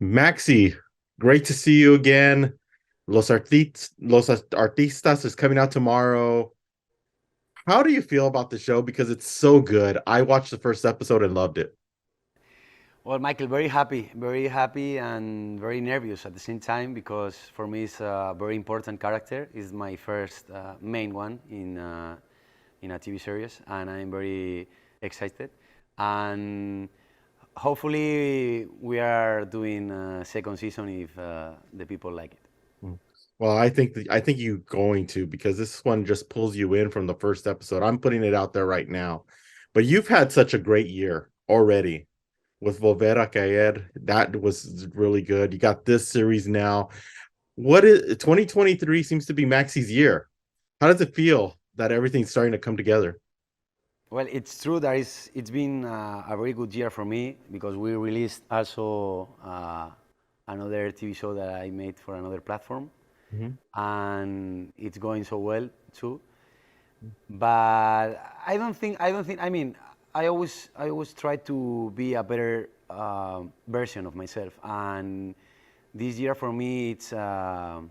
Maxi, great to see you again. Los Artistas is coming out tomorrow. How do you feel about the show? Because it's so good. I watched the first episode and loved it. Well, Michael, very happy and very nervous at the same time because for me it's a very important character. It's my first main one in a TV series, and I'm very excited. And hopefully we are doing a second season if the people like it. Mm. Well, I think you going to because this one just pulls you in from the first episode. I'm putting it out there right now. But you've had such a great year already with Volver a Caer. That was really good. You got this series now. What is 2023 seems to be Maxi's year. How does it feel that everything's starting to come together? Well, it's true that it's been a very good year for me because we released also another TV show that I made for another platform, Mhm. and it's going so well too. But I don't think. I mean, I always try to be a better version of myself, and this year for me it's a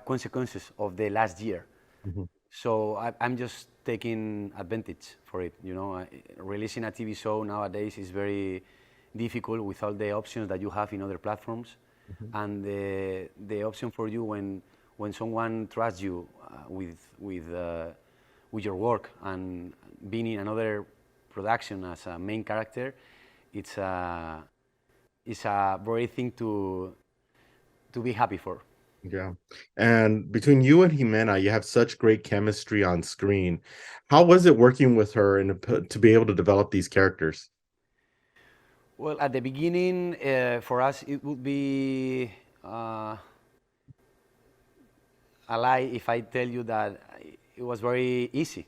consequences of the last year. Mhm. So I'm just taking advantage for it. Releasing a TV show nowadays is very difficult with all the options that you have in other platforms, Mhm. and the option for you when someone trusts you with your work and being in another production as a main character, it's a it's a very thing to be happy for. Yeah. And between you and Ximena, you have such great chemistry on screen. How was it working with her and to be able to develop these characters? Well, at the beginning, for us, it would be uh, a lie if I tell you that it was very easy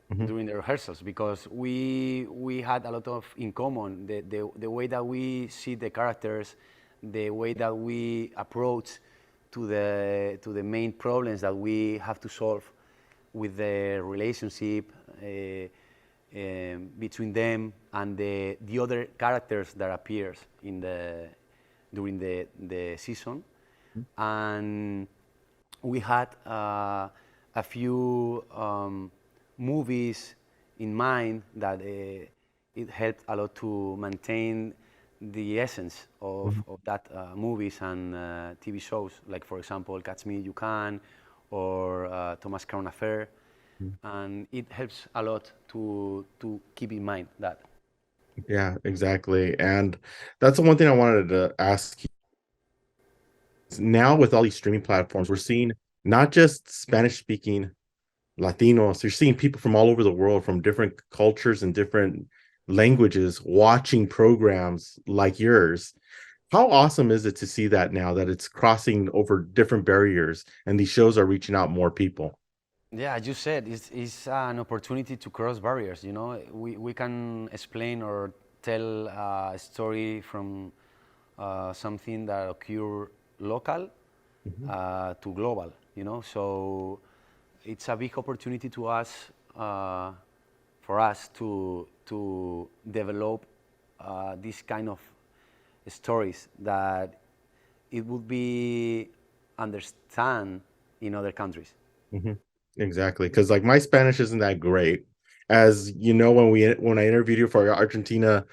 Mhm. during the rehearsals because we had a lot of in common. The way that we see the characters, the way that we approach to the main problems that we have to solve with the relationship between them and the other characters that appears in the during the season. And we had a few movies in mind that it helped a lot to maintain the essence Mhm. of that movies and TV shows, like for example, Catch Me You Can or Thomas Crown Affair, and it helps a lot to keep in mind that. Yeah, exactly. And that's the one thing I wanted to ask you. Now with all these streaming platforms, we're seeing not just Spanish speaking Latinos, you're seeing people from all over the world, from different cultures and different languages, watching programs like yours. How awesome is it to see that now that it's crossing over different barriers and these shows are reaching out more people? Yeah, as you said, it's an opportunity to cross barriers. We can explain or tell a story from something that occur local Mhm. to global. So it's a big opportunity to us for us to develop this kind of stories that it would be understand in other countries. Mhm. Exactly, because like my Spanish isn't that great. As you know, when I interviewed you for Argentina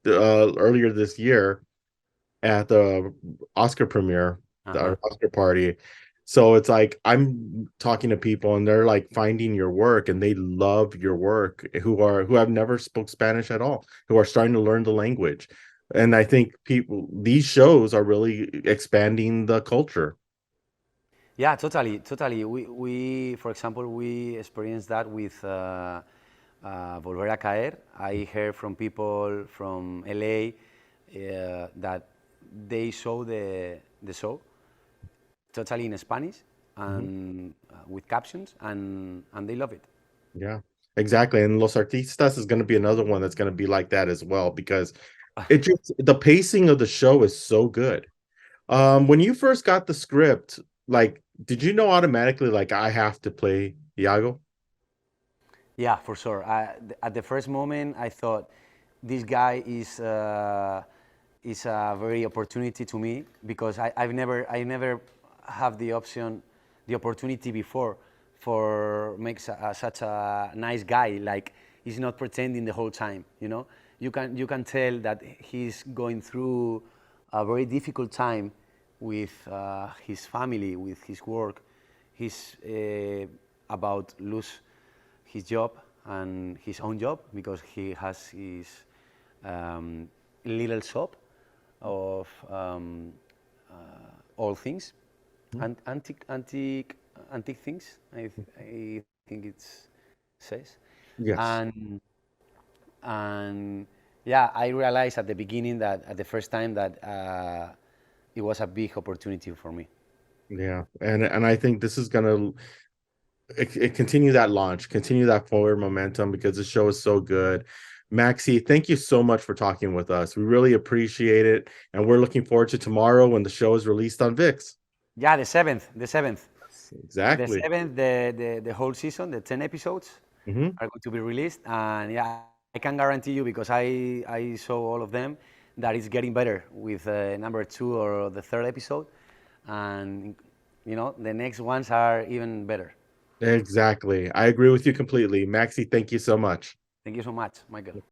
earlier this year at the Oscar premiere, Uh-huh. the Oscar party. So it's like I'm talking to people and they're like finding your work and they love your work who have never spoke Spanish at all, who are starting to learn the language. And I think people these shows are really expanding the culture. Yeah, totally, totally. We for example, we experienced that with Volver a Caer. I heard from people from LA that they saw the show totally in Spanish Mhm. and with captions, and they love it. Yeah, exactly. And Los Artistas is going to be another one that's going to be like that as well because it just the pacing of the show is so good. When you first got the script, like, did you know automatically like I have to play Yago? Yeah, for sure. At the first moment, I thought this guy is a very opportunity to me because I never have the opportunity before for make such a nice guy. Like he's not pretending the whole time. You can tell that he's going through a very difficult time with his family, with his work. He's about lose his job and his own job because he has his little shop of all things, and antique things. I think it says, Yes. and yeah, I realized at the beginning that at the first time that it was a big opportunity for me. Yeah. And I think this is gonna continue that launch, continue that forward momentum because the show is so good. Maxi, thank you so much for talking with us. We really appreciate it. And we're looking forward to tomorrow when the show is released on VIX. Yeah, the seventh, the Exactly. seventh, the whole season, the 10 episodes Hmm. are going to be released, and yeah, I can guarantee you because I saw all of them that it's getting better with number two or the third episode, and the next ones are even better. Exactly. I agree with you completely. Maxi, thank you so much. Thank you so much, Michael.